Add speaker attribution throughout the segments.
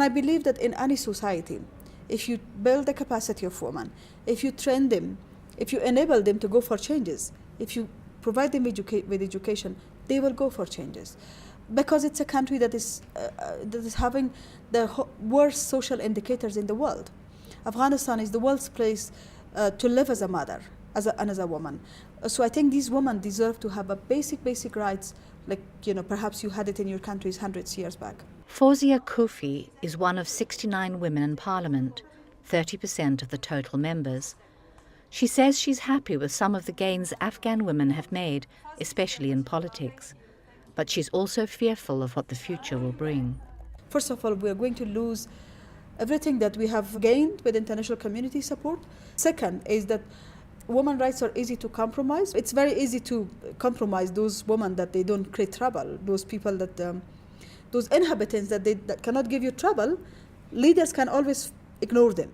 Speaker 1: I believe that in any society, if you build the capacity of women, if you train them, if you enable them to go for changes, if you provide them with education, they will go for changes. Because it's a country that is having the worst social indicators in the world. Afghanistan is the worst place to live as a mother, and as a woman. So I think these women deserve to have a basic rights, like, perhaps you had it in your countries hundreds of years back.
Speaker 2: Fawzia Kofi is one of 69 women in Parliament, 30% of the total members. She says she's happy with some of the gains Afghan women have made, especially in politics. But she's also fearful of what the future will bring.
Speaker 1: First of all, we are going to lose everything that we have gained with international community support. Second is that women's rights are easy to compromise. It's very easy to compromise those women that they don't create trouble, those people that, those inhabitants that cannot give you trouble. Leaders can always ignore them.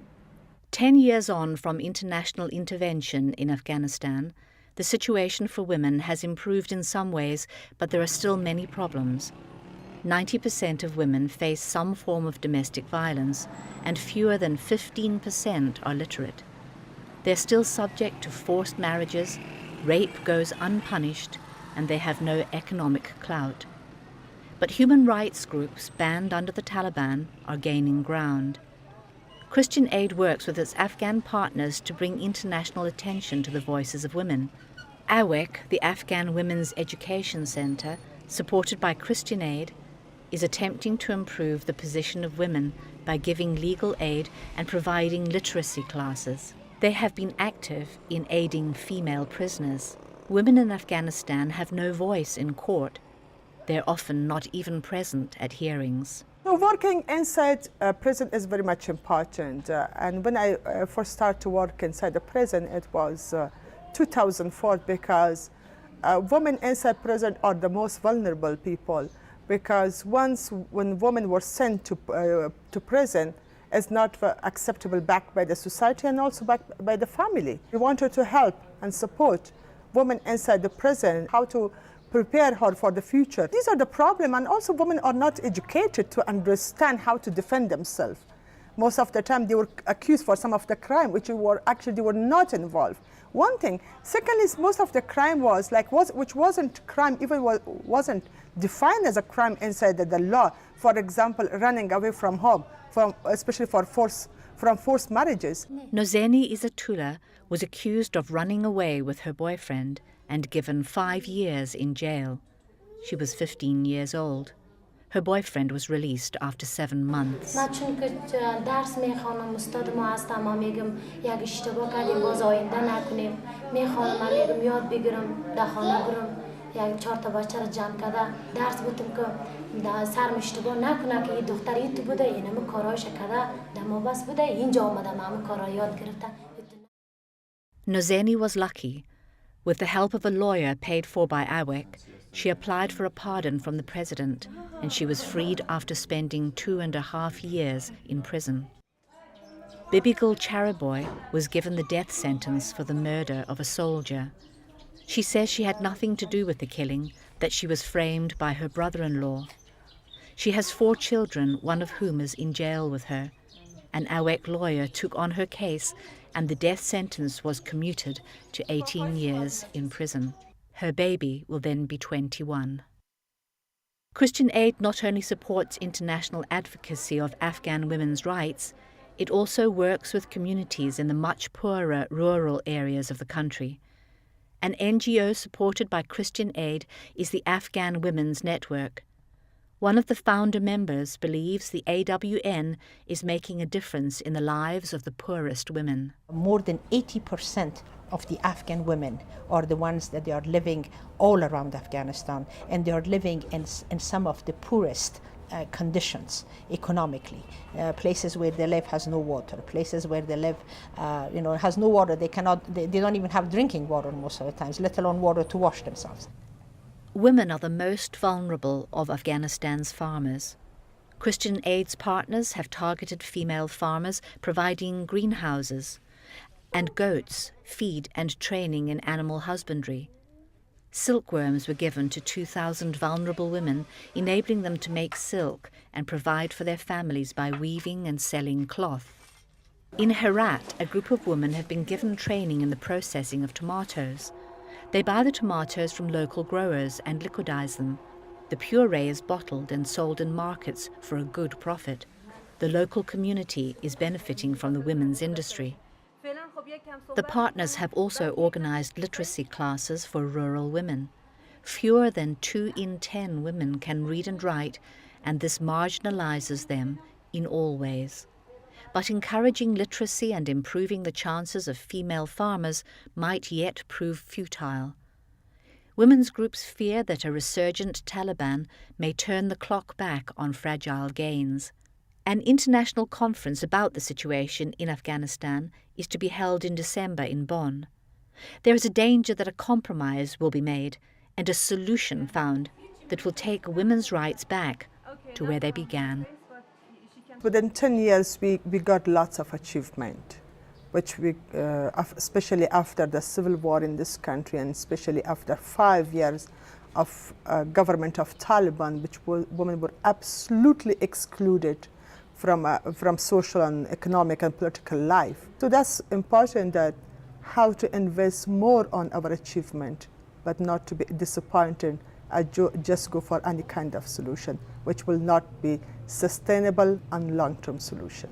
Speaker 2: 10 years on from international intervention in Afghanistan, the situation for women has improved in some ways, but there are still many problems. 90% of women face some form of domestic violence, and fewer than 15% are literate. They're still subject to forced marriages, rape goes unpunished, and they have no economic clout. But human rights groups banned under the Taliban are gaining ground. Christian Aid works with its Afghan partners to bring international attention to the voices of women. AWEC, the Afghan Women's Education Centre, supported by Christian Aid, is attempting to improve the position of women by giving legal aid and providing literacy classes. They have been active in aiding female prisoners. Women in Afghanistan have no voice in court. They're often not even present at hearings.
Speaker 3: So working inside a prison is very much important. And when I first started to work inside the prison, it was 2004, because women inside prison are the most vulnerable people, because when women were sent to prison, it's not acceptable back by the society and also back by the family. We wanted to help and support women inside the prison, how to prepare her for the future. These are the problem, and also women are not educated to understand how to defend themselves. Most of the time they were accused for some of the crime, which they were not involved. One thing. Second is most of the crime which wasn't crime, even wasn't defined as a crime inside the law. For example, running away from home, especially from forced marriages.
Speaker 2: Nozeni Izatullah was accused of running away with her boyfriend and given 5 years in jail. She was 15 years old. Her boyfriend was released after 7 months. Nozeni was lucky. With the help of a lawyer paid for by AWEC, she applied for a pardon from the president, and she was freed after spending 2.5 years in prison. Bibigul Charaboy was given the death sentence for the murder of a soldier. She says she had nothing to do with the killing, that she was framed by her brother-in-law. She has 4 children, one of whom is in jail with her. An AWEC lawyer took on her case, and the death sentence was commuted to 18 years in prison. Her baby will then be 21. Christian Aid not only supports international advocacy of Afghan women's rights, it also works with communities in the much poorer rural areas of the country. An NGO supported by Christian Aid is the Afghan Women's Network. One of the founder members believes the AWN is making a difference in the lives of the poorest women.
Speaker 4: More than 80% of the Afghan women are the ones that they are living all around Afghanistan, and they are living in some of the poorest conditions economically. Places where they live has no water. Places where they live, has no water. They don't even have drinking water most of the times, let alone water to wash themselves.
Speaker 2: Women are the most vulnerable of Afghanistan's farmers. Christian Aid's partners have targeted female farmers, providing greenhouses and goats, feed and training in animal husbandry. Silkworms were given to 2,000 vulnerable women, enabling them to make silk and provide for their families by weaving and selling cloth. In Herat, a group of women have been given training in the processing of tomatoes. They buy the tomatoes from local growers and liquidize them. The puree is bottled and sold in markets for a good profit. The local community is benefiting from the women's industry. The partners have also organized literacy classes for rural women. Fewer than 2 in 10 women can read and write, and this marginalizes them in all ways. But encouraging literacy and improving the chances of female farmers might yet prove futile. Women's groups fear that a resurgent Taliban may turn the clock back on fragile gains. An international conference about the situation in Afghanistan is to be held in December in Bonn. There is a danger that a compromise will be made and a solution found that will take women's rights back to where they began.
Speaker 3: Within 10 years, we got lots of achievement, which we, especially after the civil war in this country, and especially after 5 years of government of Taliban, which women were absolutely excluded from social and economic and political life. So that's important, that how to invest more on our achievement, but not to be disappointed and just go for any kind of solution, which will not be sustainable and long-term solution.